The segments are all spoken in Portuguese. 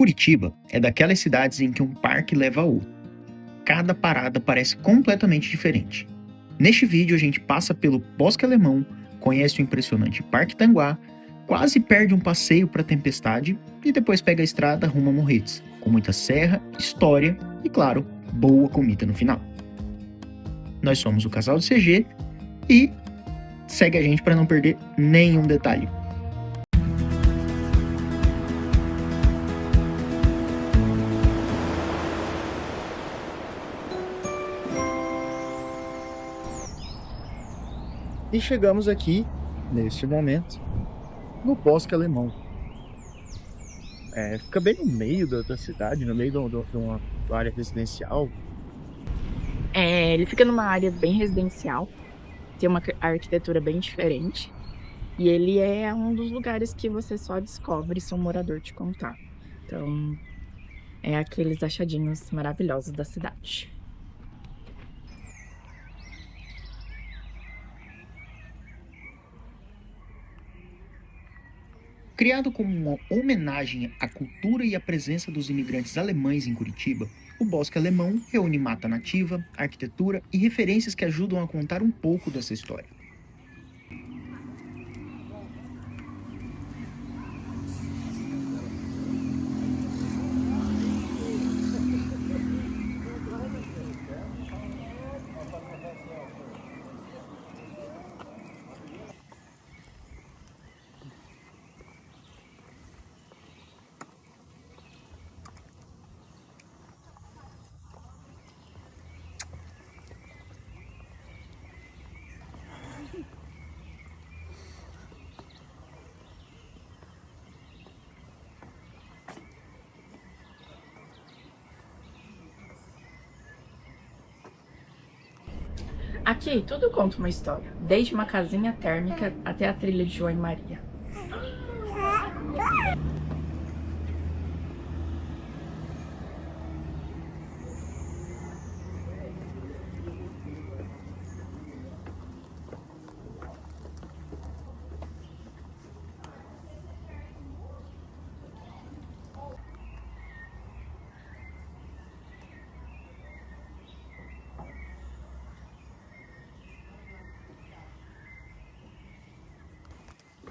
Curitiba é daquelas cidades em que um parque leva a outro. Cada parada parece completamente diferente. Neste vídeo a gente passa pelo Bosque Alemão, conhece o impressionante Parque Tanguá, quase perde um passeio para a Tempestade e depois pega a estrada rumo a Morretes, com muita serra, história e, claro, boa comida no final. Nós somos o Casal do CG e segue a gente para não perder nenhum detalhe. E chegamos aqui, neste momento, no Bosque Alemão. Fica bem no meio da cidade, no meio de uma área residencial. Ele fica numa área bem residencial, tem uma arquitetura bem diferente, e ele é um dos lugares que você só descobre se um morador te contar. Então, é aqueles achadinhos maravilhosos da cidade. Criado como uma homenagem à cultura e à presença dos imigrantes alemães em Curitiba, o Bosque Alemão reúne mata nativa, arquitetura e referências que ajudam a contar um pouco dessa história. Aqui, tudo conta uma história, desde uma casinha térmica até a trilha de João e Maria.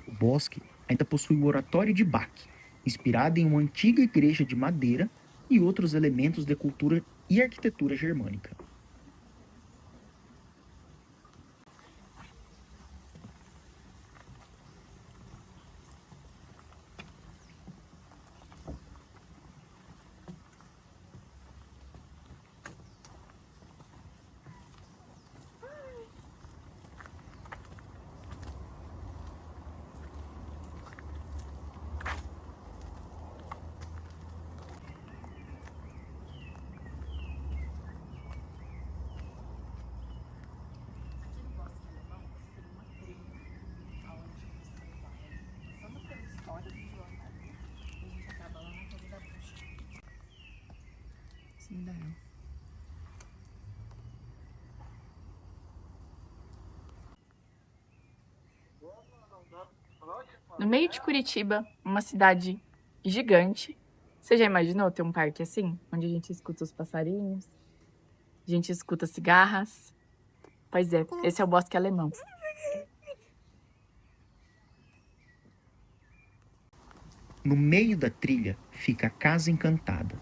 O bosque ainda possui o Oratório de Bach, inspirado em uma antiga igreja de madeira e outros elementos de cultura e arquitetura germânica. No meio de Curitiba, uma cidade gigante. Você já imaginou ter um parque assim? Onde a gente escuta os passarinhos, a gente escuta cigarras. Pois é, esse é o Bosque Alemão. No meio da trilha fica a Casa Encantada,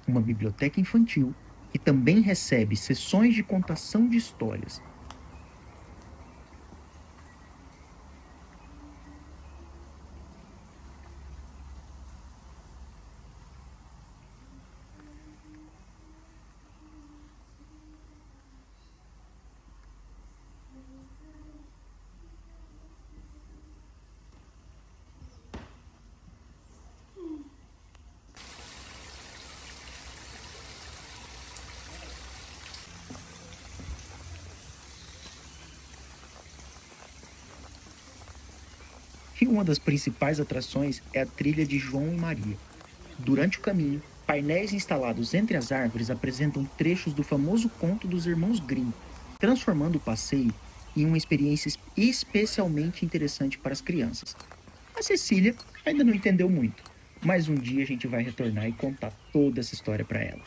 uma biblioteca infantil que também recebe sessões de contação de histórias. E uma das principais atrações é a trilha de João e Maria. Durante o caminho, painéis instalados entre as árvores apresentam trechos do famoso conto dos irmãos Grimm, transformando o passeio em uma experiência especialmente interessante para as crianças. A Cecília ainda não entendeu muito, mas um dia a gente vai retornar e contar toda essa história para ela.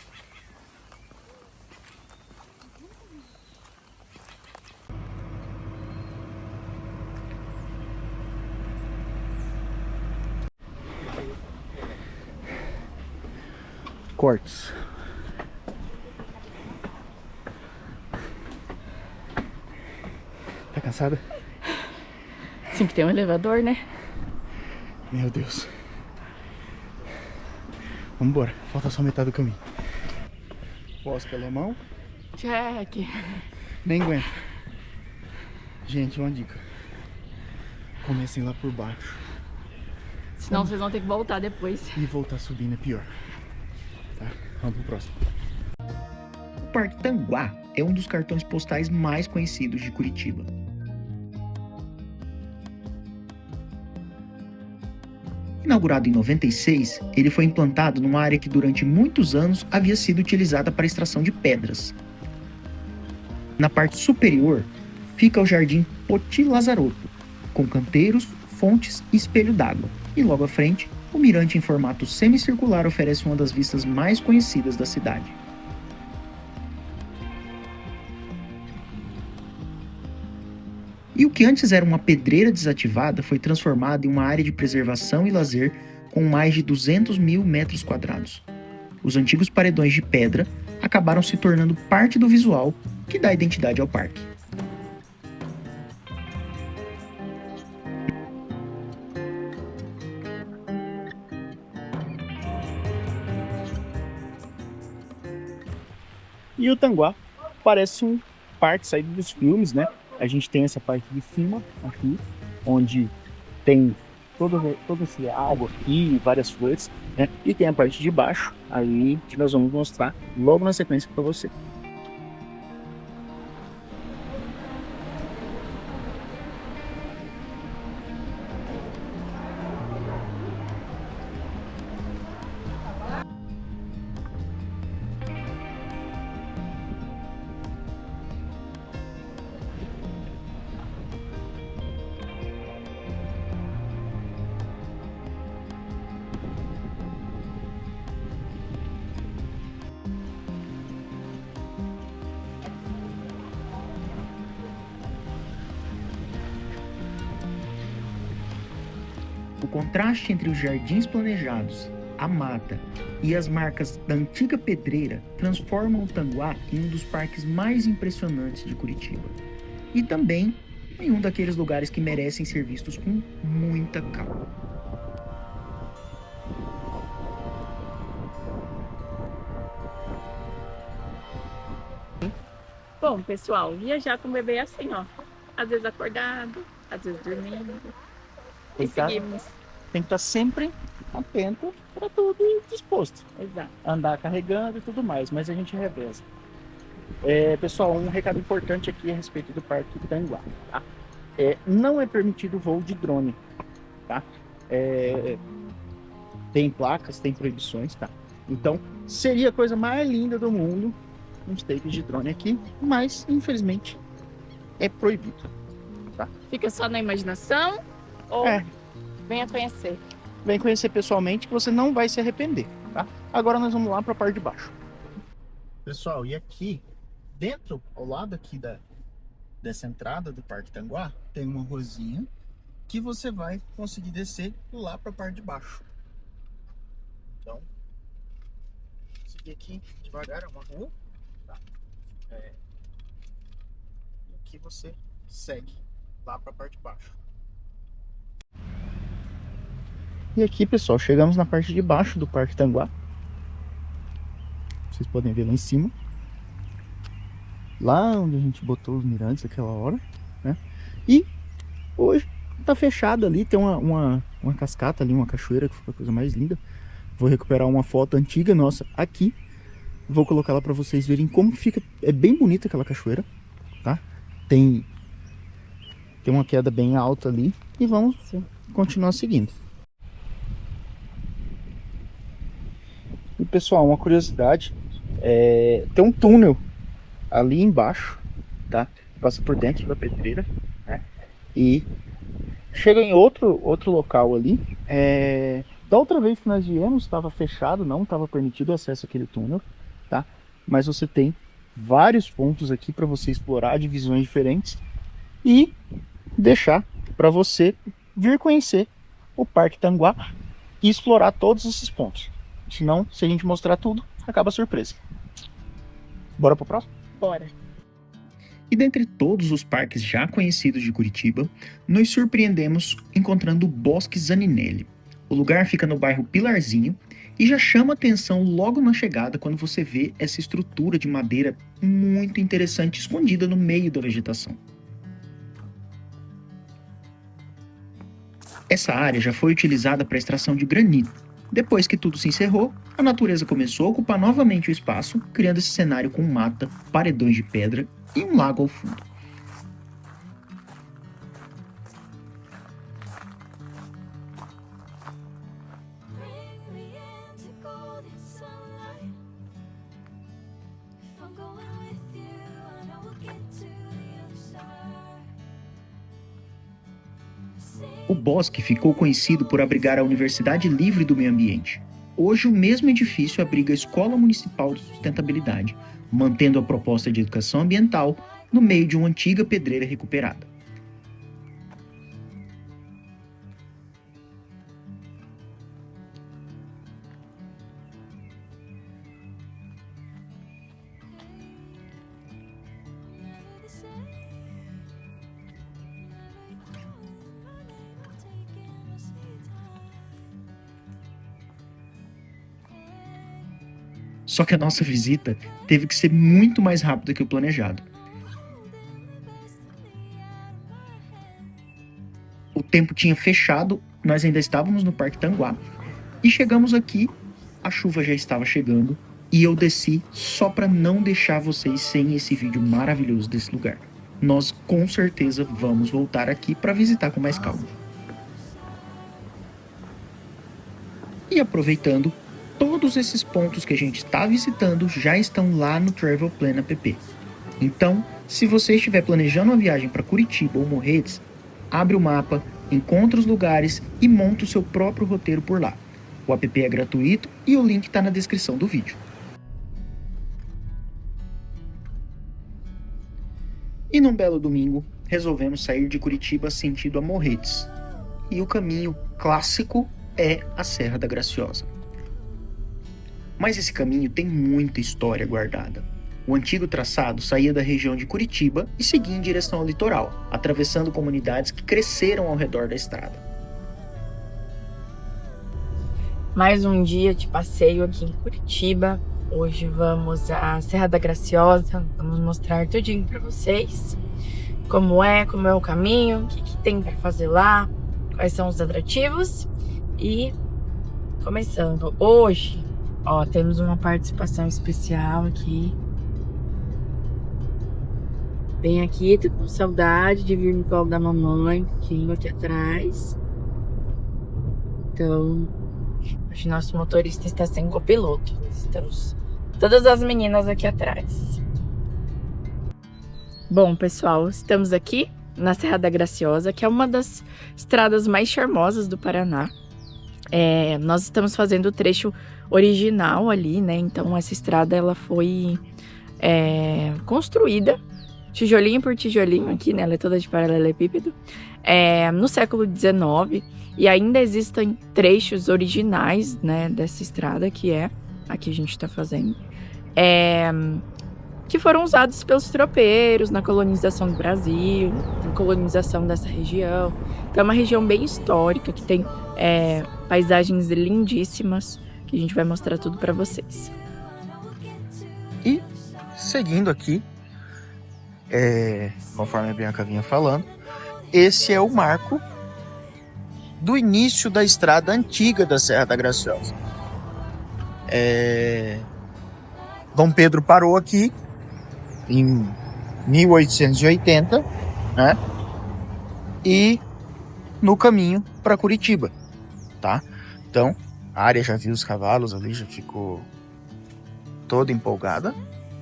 Cortes. Tá cansada? Sim, que tem um elevador, né? Meu Deus. Vamos embora. Falta só metade do caminho. Bosque alemão. Check. Nem aguento. Gente, uma dica. Comecem lá por baixo. Senão vocês vão ter que voltar depois. E voltar subindo é pior. Tá? Vamos pro próximo. O Parque Tanguá é um dos cartões postais mais conhecidos de Curitiba. Inaugurado em 96, ele foi implantado numa área que durante muitos anos havia sido utilizada para extração de pedras. Na parte superior fica o Jardim Poti Lazarotto, com canteiros, fontes e espelho d'água. E logo à frente, o mirante em formato semicircular oferece uma das vistas mais conhecidas da cidade. E o que antes era uma pedreira desativada foi transformado em uma área de preservação e lazer com mais de 200 mil metros quadrados. Os antigos paredões de pedra acabaram se tornando parte do visual que dá identidade ao parque. E o Tanguá parece um parque saído dos filmes, né? A gente tem essa parte de cima aqui, onde tem todo esse água aqui, várias flores, né? E tem a parte de baixo ali que nós vamos mostrar logo na sequência para você. O contraste entre os jardins planejados, a mata e as marcas da antiga pedreira transformam o Tanguá em um dos parques mais impressionantes de Curitiba. E também em um daqueles lugares que merecem ser vistos com muita calma. Bom, pessoal, viajar com o bebê é assim, ó. Às vezes acordado, às vezes dormindo. E seguimos. Tem que estar sempre atento para tudo e disposto. Exato. Andar carregando e tudo mais, mas a gente reveza. Pessoal, um recado importante aqui a respeito do Parque Tanguá, tá? Não é permitido voo de drone, tá? Tem placas, tem proibições, tá? Então, seria a coisa mais linda do mundo uns takes de drone aqui, mas infelizmente é proibido, tá? Fica só na imaginação ou venha conhecer. Vem conhecer pessoalmente que você não vai se arrepender, tá? Agora nós vamos lá para a parte de baixo. Pessoal, e aqui dentro, ao lado aqui dessa entrada do Parque Tanguá, tem uma ruazinha que você vai conseguir descer lá para a parte de baixo. Então, vou seguir aqui devagar, é uma rua, tá? E aqui você segue lá para a parte de baixo. E aqui, pessoal, chegamos na parte de baixo do Parque Tanguá. Vocês podem ver lá em cima. Lá onde a gente botou os mirantes aquela hora, né? E hoje tá fechado ali, tem uma cascata ali, uma cachoeira, que foi a coisa mais linda. Vou recuperar uma foto antiga nossa aqui. Vou colocar lá para vocês verem como fica. É bem bonita aquela cachoeira, tá? Tem uma queda bem alta ali. E vamos continuar seguindo. E pessoal, uma curiosidade, tem um túnel ali embaixo, tá? Passa por dentro da pedreira, né? E chega em outro local ali, Da outra vez que nós viemos, estava fechado, não estava permitido o acesso àquele túnel, tá? Mas você tem vários pontos aqui para você explorar de visões diferentes e deixar para você vir conhecer o Parque Tanguá e explorar todos esses pontos. Senão, se a gente mostrar tudo, acaba a surpresa. Bora pro próximo? Bora. E dentre todos os parques já conhecidos de Curitiba, nos surpreendemos encontrando o Bosque Zaninelli. O lugar fica no bairro Pilarzinho e já chama atenção logo na chegada quando você vê essa estrutura de madeira muito interessante escondida no meio da vegetação. Essa área já foi utilizada para extração de granito. Depois que tudo se encerrou, a natureza começou a ocupar novamente o espaço, criando esse cenário com mata, paredões de pedra e um lago ao fundo. O bosque ficou conhecido por abrigar a Universidade Livre do Meio Ambiente. Hoje, o mesmo edifício abriga a Escola Municipal de Sustentabilidade, mantendo a proposta de educação ambiental no meio de uma antiga pedreira recuperada. Só que a nossa visita teve que ser muito mais rápida que o planejado. O tempo tinha fechado, nós ainda estávamos no Parque Tanguá, e chegamos aqui, a chuva já estava chegando, e eu desci só para não deixar vocês sem esse vídeo maravilhoso desse lugar. Nós com certeza vamos voltar aqui para visitar com mais calma. E aproveitando, todos esses pontos que a gente está visitando já estão lá no Travel Plan app. Então, se você estiver planejando uma viagem para Curitiba ou Morretes, abre o mapa, encontra os lugares e monta o seu próprio roteiro por lá. O app é gratuito e o link está na descrição do vídeo. E num belo domingo, resolvemos sair de Curitiba sentido a Morretes. E o caminho clássico é a Serra da Graciosa. Mas esse caminho tem muita história guardada. O antigo traçado saía da região de Curitiba e seguia em direção ao litoral, atravessando comunidades que cresceram ao redor da estrada. Mais um dia de passeio aqui em Curitiba. Hoje vamos à Serra da Graciosa. Vamos mostrar tudinho para vocês. Como é o caminho, o que tem para fazer lá, quais são os atrativos. E começando hoje, ó, temos uma participação especial aqui. Bem aqui, tô com saudade de vir no colo da mamãe, um pouquinho aqui atrás. Então, hoje nosso motorista está sem copiloto. Estamos todas as meninas aqui atrás. Bom, pessoal, estamos aqui na Serra da Graciosa, que é uma das estradas mais charmosas do Paraná. Nós estamos fazendo o trecho original ali, né? Então essa estrada ela foi construída tijolinho por tijolinho aqui, né? Ela é toda de paralelepípedo, no século XIX, e ainda existem trechos originais, né, dessa estrada que aqui a gente está fazendo, que foram usados pelos tropeiros na colonização do Brasil, na colonização dessa região. Então é uma região bem histórica, que tem paisagens lindíssimas, que a gente vai mostrar tudo para vocês. E seguindo aqui, conforme a Bianca vinha falando, esse é o marco do início da estrada antiga da Serra da Graciosa. Dom Pedro parou aqui em 1880, né? E no caminho para Curitiba, tá? Então, a área já viu os cavalos ali, já ficou toda empolgada,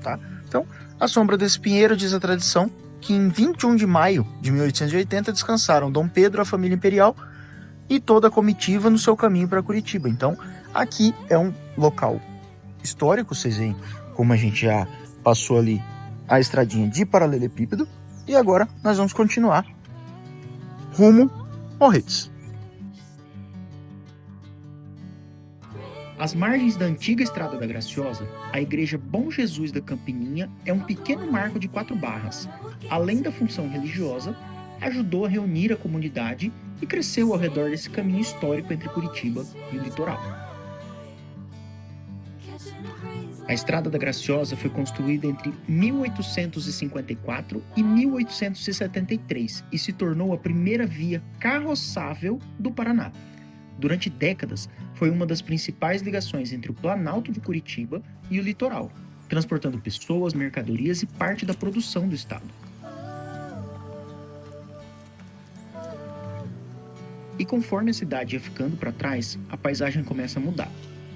tá? Então, à sombra desse pinheiro, diz a tradição que em 21 de maio de 1880 descansaram Dom Pedro, a família imperial, e toda a comitiva no seu caminho para Curitiba. Então, aqui é um local histórico, vocês veem como a gente já passou ali a estradinha de paralelepípedo, e agora nós vamos continuar rumo Morretes. Às margens da antiga Estrada da Graciosa, a Igreja Bom Jesus da Campininha é um pequeno marco de 4 barras. Além da função religiosa, ajudou a reunir a comunidade e cresceu ao redor desse caminho histórico entre Curitiba e o litoral. A Estrada da Graciosa foi construída entre 1854 e 1873 e se tornou a primeira via carroçável do Paraná. Durante décadas, foi uma das principais ligações entre o Planalto de Curitiba e o litoral, transportando pessoas, mercadorias e parte da produção do estado. E conforme a cidade ia ficando para trás, a paisagem começa a mudar.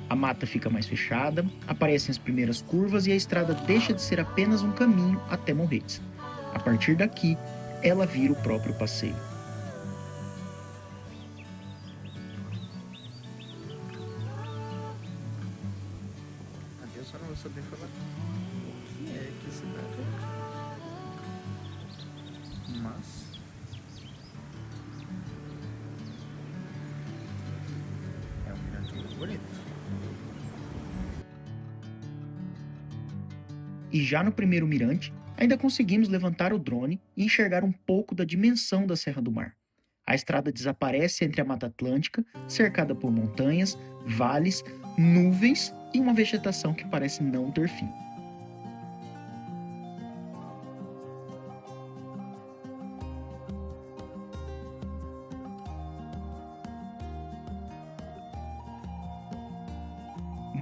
A mata fica mais fechada, aparecem as primeiras curvas e a estrada deixa de ser apenas um caminho até Morretes. A partir daqui, ela vira o próprio passeio. Eu só não vou saber falar o que é que cidade é. Mas é um mirante muito bonito. E já no primeiro mirante, ainda conseguimos levantar o drone e enxergar um pouco da dimensão da Serra do Mar. A estrada desaparece entre a Mata Atlântica, cercada por montanhas, vales, nuvens e uma vegetação que parece não ter fim.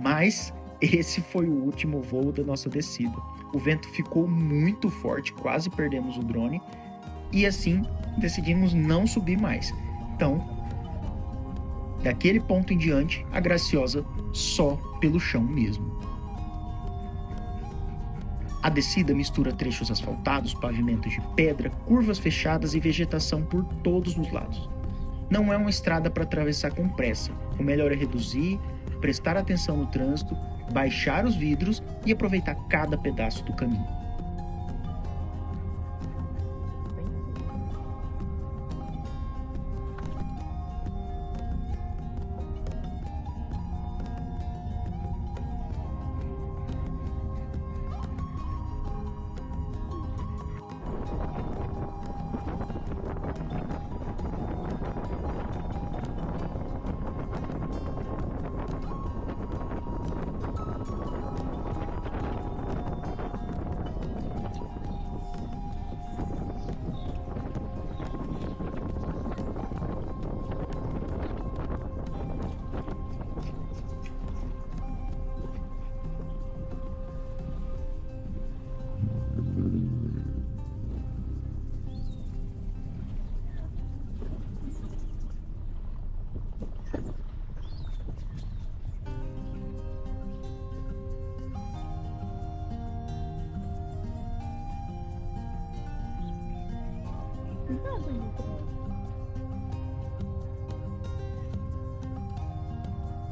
Mas esse foi o último voo da nossa descida. O vento ficou muito forte, quase perdemos o drone, e assim decidimos não subir mais. Então, daquele ponto em diante, a Graciosa só pelo chão mesmo. A descida mistura trechos asfaltados, pavimentos de pedra, curvas fechadas e vegetação por todos os lados. Não é uma estrada para atravessar com pressa. O melhor é reduzir, prestar atenção no trânsito, baixar os vidros e aproveitar cada pedaço do caminho.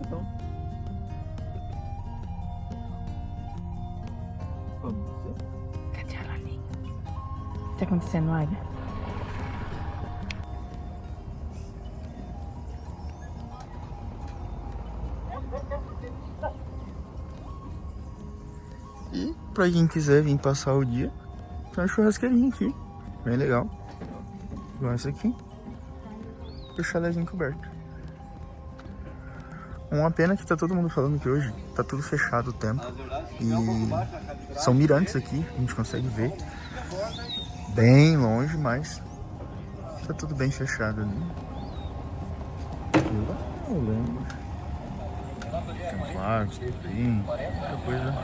Tá bom. Vamos ver. Cadê a Lalinha? O que tá acontecendo, Olha? E pra quem quiser vir passar o dia, tem uma churrasqueirinha aqui, bem legal. Igual essa aqui. E o chalezinho coberto. Uma pena que tá todo mundo falando que hoje tá tudo fechado o tempo. E são mirantes aqui, a gente consegue ver bem longe, mas tá tudo bem fechado ali. Eu lembro. Tem lagos, tem muita coisa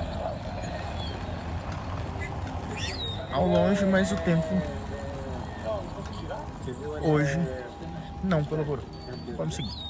ao longe, mas o tempo hoje não colaborou. Vamos seguir.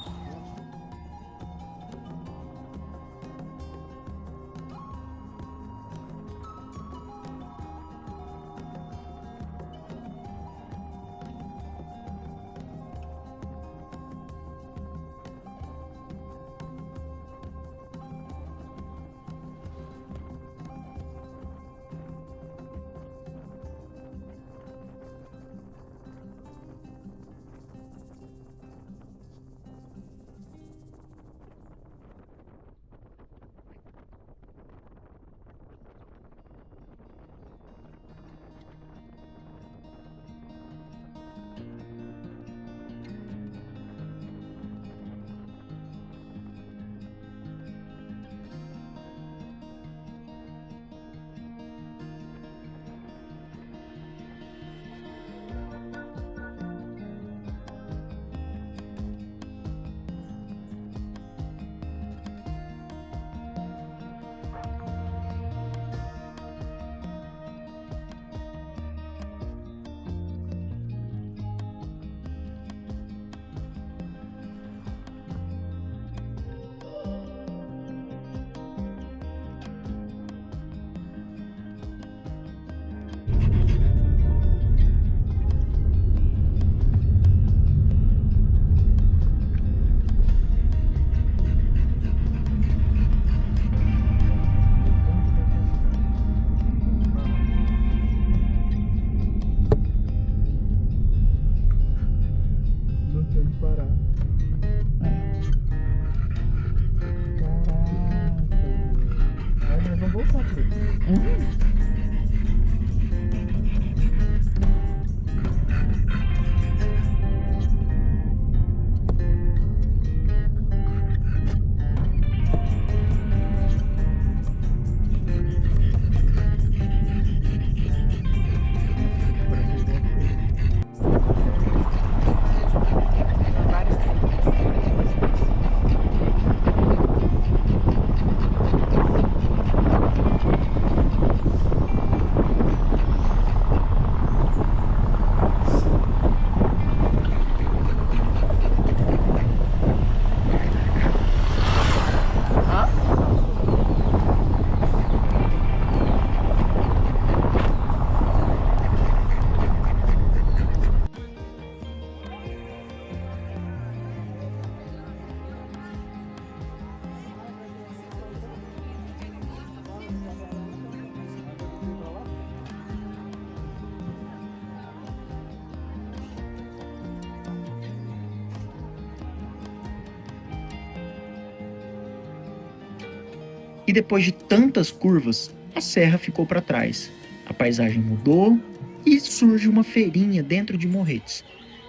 E depois de tantas curvas, a serra ficou para trás. A paisagem mudou e surge uma feirinha dentro de Morretes.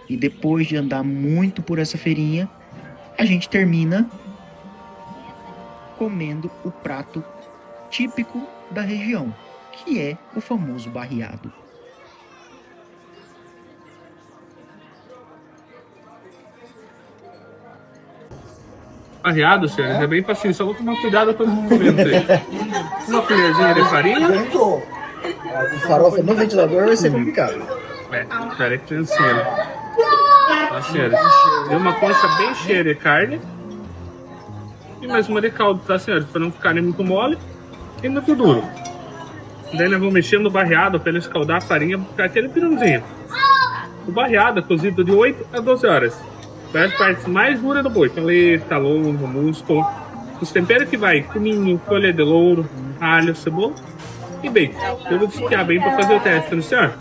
E depois de andar muito por essa feirinha, a gente termina comendo o prato típico da região, que é o famoso barreado. Barreado, senhores, é bem facinho, só vou tomar cuidado com os movimentos aí. Uma colherzinha de farinha. O farofa no ventilador vai ser complicado. Espera aí que tem assim, ó, senhores. Deu uma concha bem cheia de carne. E mais uma de caldo, tá, senhores? Para não ficar nem muito mole e muito duro. Daí nós vamos mexendo no barreado para ele escaldar a farinha, para ficar aquele pirãozinho. O barreado é cozido de 8 a 12 horas. Vai as partes mais duras do boi, paleta, lombo, músculo. Os temperos que vai, cominho, folha de louro, alho, cebola e bacon. Eu vou desfiar bem para fazer o teste, não senhor?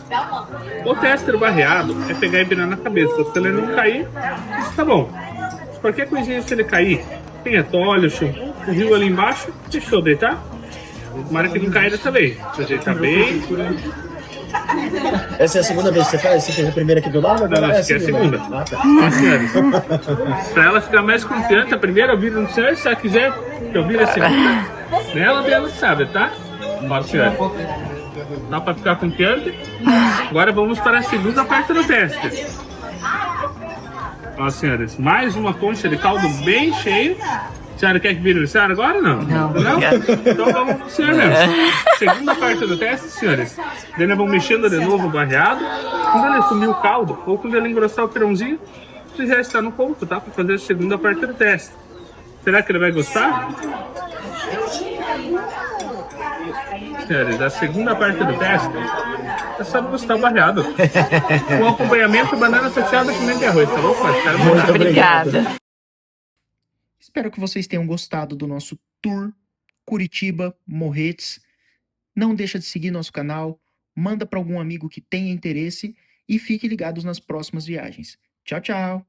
O teste do barreado é pegar e virar na cabeça. Se ele não cair, isso tá bom. Se qualquer coisinha, se ele cair, tem atolho, o rio ali embaixo, deixa eu deitar. Tomara que não caia dessa vez. Você ajeita bem. Essa é a segunda vez que você faz? Você fez a primeira aqui do lado? Não, acho que é a segunda. Ah, tá. Senhores, pra ela ficar mais confiante, a primeira eu viro no senhor, se ela quiser que eu vire a segunda, nela dela sabe, tá? Ó, senhor. Dá pra ficar confiante. Agora vamos para a segunda parte do teste. Ó, senhores, mais uma concha de caldo bem cheio. A senhora quer que vire o senhor agora ou não? Não? Então vamos pro senhor mesmo. Segunda parte do teste, senhores. Daí nós vamos mexendo de novo o barreado. Quando ele sumir o caldo, ou quando ele engrossar o pirãozinho, ele já está no ponto, tá? Para fazer a segunda parte do teste. Será que ele vai gostar? Senhores, a segunda parte do teste é só gostar o barreado. Com acompanhamento, banana fatiada, pimenta e arroz, tá bom? Muito Obrigada. Espero que vocês tenham gostado do nosso tour Curitiba, Morretes. Não deixa de seguir nosso canal, manda para algum amigo que tenha interesse e fique ligados nas próximas viagens. Tchau, tchau!